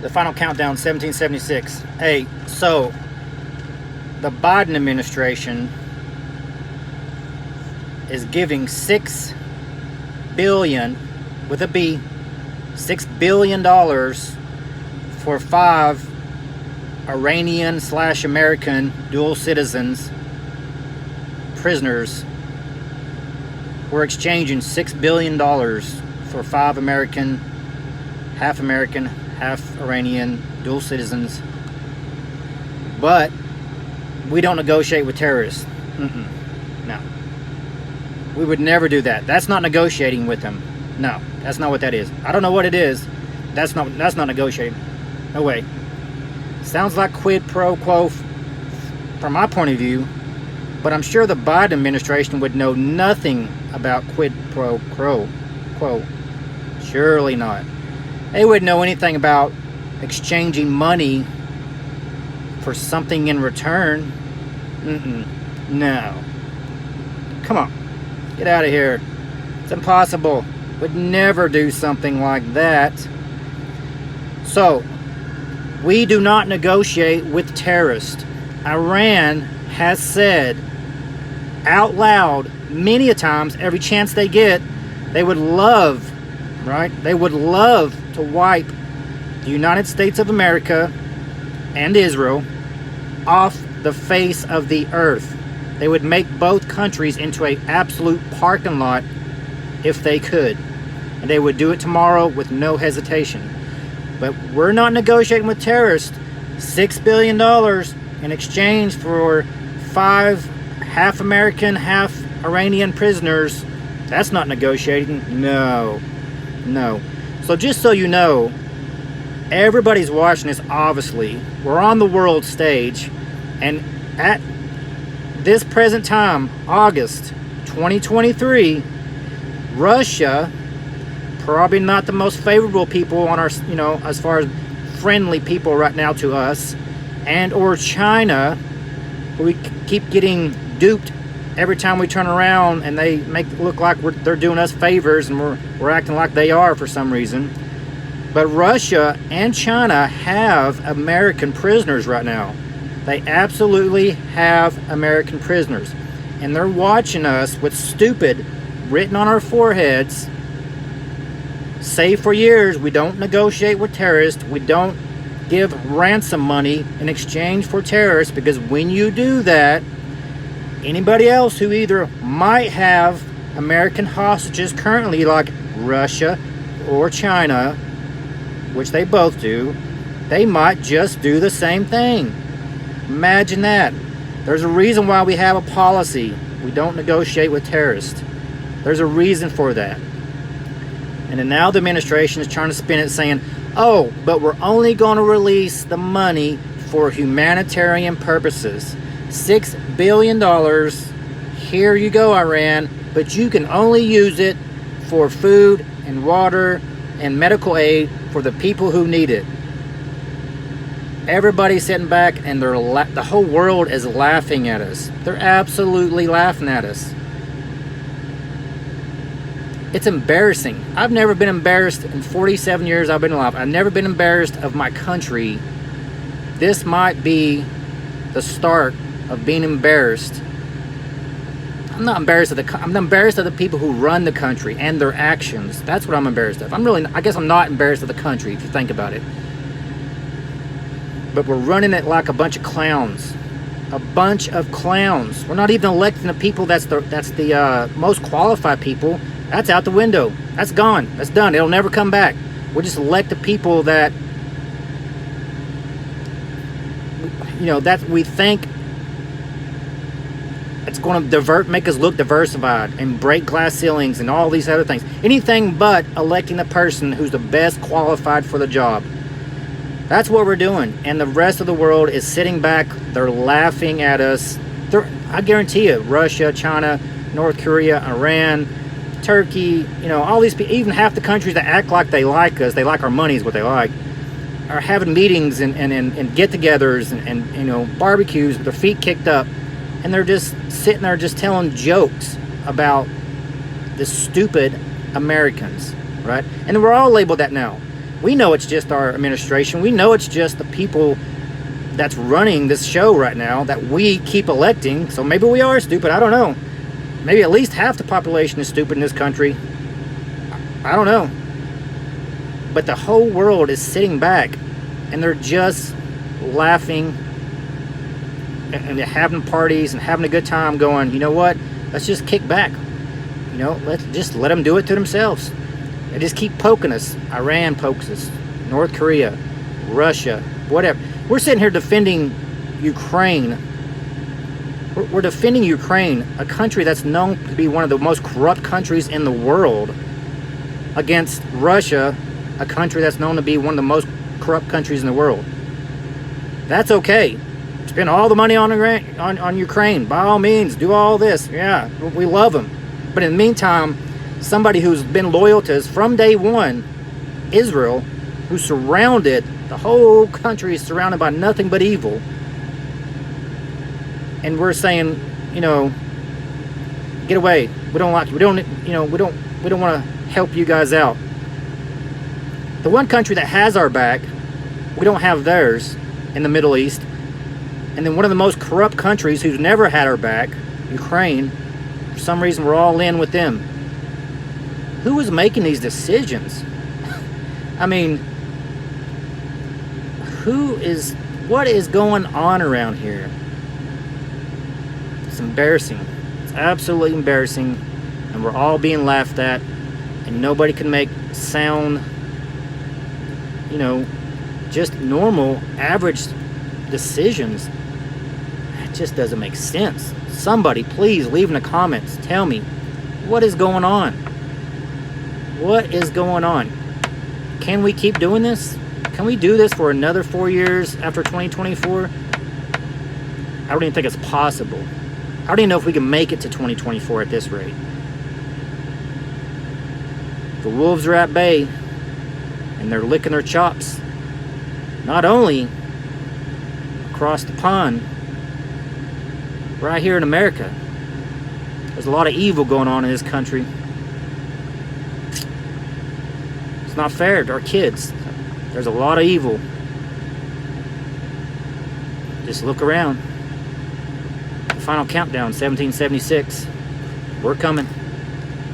The final countdown, 1776. Hey, so the Biden administration is giving $6 billion, with a B, $6 billion for 5 Iranian/American dual citizens, prisoners. We're exchanging $6 billion for 5 American, half Iranian dual citizens. But we don't negotiate with terrorists. No. We would never do that. That's not negotiating with them. No, that's not what that is. I don't know what it is. That's not negotiating. No way. Sounds like quid pro quo from my point of view, but I'm sure the Biden administration would know nothing about quid pro quo. Surely not. They wouldn't know anything about exchanging money for something in return. No. Come on. Get out of here. It's impossible. Would never do something like that. So, we do not negotiate with terrorists. Iran has said out loud many a times, every chance they get, they would love, right? They would love to wipe the United States of America and Israel off the face of the earth. They would make both countries into an absolute parking lot if they could. And they would do it tomorrow with no hesitation. But we're not negotiating with terrorists. $6 billion in exchange for 5 half American, half Iranian prisoners. That's not negotiating. No. So just so you know, everybody's watching this, obviously. We're on the world stage. And at this present time, August 2023, Russia, probably not the most favorable people on our, as far as friendly people right now to us, and or China, we keep getting duped every time we turn around, and they make it look like they're doing us favors, and we're acting like they are for some reason. But Russia and China have American prisoners right now. They absolutely have American prisoners, and they're watching us with stupid written on our foreheads. Say for years, we don't negotiate with terrorists. We don't give ransom money in exchange for terrorists, because when you do that, anybody else who either might have American hostages currently, like Russia or China, which they both do, they might just do the same thing. Imagine that. There's a reason why we have a policy. We don't negotiate with terrorists. There's a reason for that. And then now the administration is trying to spin it saying, oh, but we're only going to release the money for humanitarian purposes. $6 billion. Here you go, Iran. But you can only use it for food and water and medical aid for the people who need it. Everybody's sitting back, and the whole world is laughing at us. They're absolutely laughing at us. It's embarrassing. I've never been embarrassed in 47 years I've been alive. I've never been embarrassed of my country. This might be the start of being embarrassed. I'm not embarrassed of I'm embarrassed of the people who run the country and their actions. That's what I'm embarrassed of. I guess I'm not embarrassed of the country, if you think about it. But we're running it like a bunch of clowns. A bunch of clowns. We're not even electing the people that's the most qualified people. That's out the window. That's gone. That's done. It'll never come back. We'll just elect the people that, that we think it's going to make us look diversified and break glass ceilings and all these other things. Anything but electing the person who's the best qualified for the job. That's what we're doing. And the rest of the world is sitting back. They're laughing at us. I guarantee you, Russia, China, North Korea, Iran, Turkey, all these people, even half the countries that act like they like us, they like our money is what they like, are having meetings and get-togethers and barbecues with their feet kicked up, and they're just sitting there just telling jokes about the stupid Americans, right? And we're all labeled that now. We know it's just our administration. We know it's just the people that's running this show right now that we keep electing. So maybe we are stupid. I don't know. Maybe at least half the population is stupid in this country. I don't know. But the whole world is sitting back and they're just laughing and they're having parties and having a good time going, you know what? Let's just kick back. You know, let's just let them do it to themselves. They just keep poking us. Iran pokes us. North Korea, Russia, whatever. We're sitting here defending Ukraine. We're defending Ukraine, a country that's known to be one of the most corrupt countries in the world, against Russia, a country that's known to be one of the most corrupt countries in the world. That's okay. Spend all the money on Ukraine. By all means, do all this. Yeah, we love them. But in the meantime, somebody who's been loyal to us from day one, Israel, who's surrounded, the whole country is surrounded by nothing but evil. And we're saying, you know, get away. We don't like you. We don't want to help you guys out. The one country that has our back, we don't have theirs in the Middle East. And then one of the most corrupt countries who's never had our back, Ukraine, for some reason we're all in with them. Who is making these decisions? I mean, what is going on around here? It's embarrassing. It's absolutely embarrassing. And we're all being laughed at. And nobody can make sound, you know, just normal, average decisions. It just doesn't make sense. Somebody, please leave in the comments. Tell me, what is going on? What is going on? Can we keep doing this? Can we do this for another 4 years after 2024? I don't even think it's possible. I don't even know if we can make it to 2024 at this rate. The wolves are at bay, and they're licking their chops. Not only across the pond, right here in America. There's a lot of evil going on in this country. It's not fair to our kids. There's a lot of evil. Just look around. The final countdown, 1776. We're coming.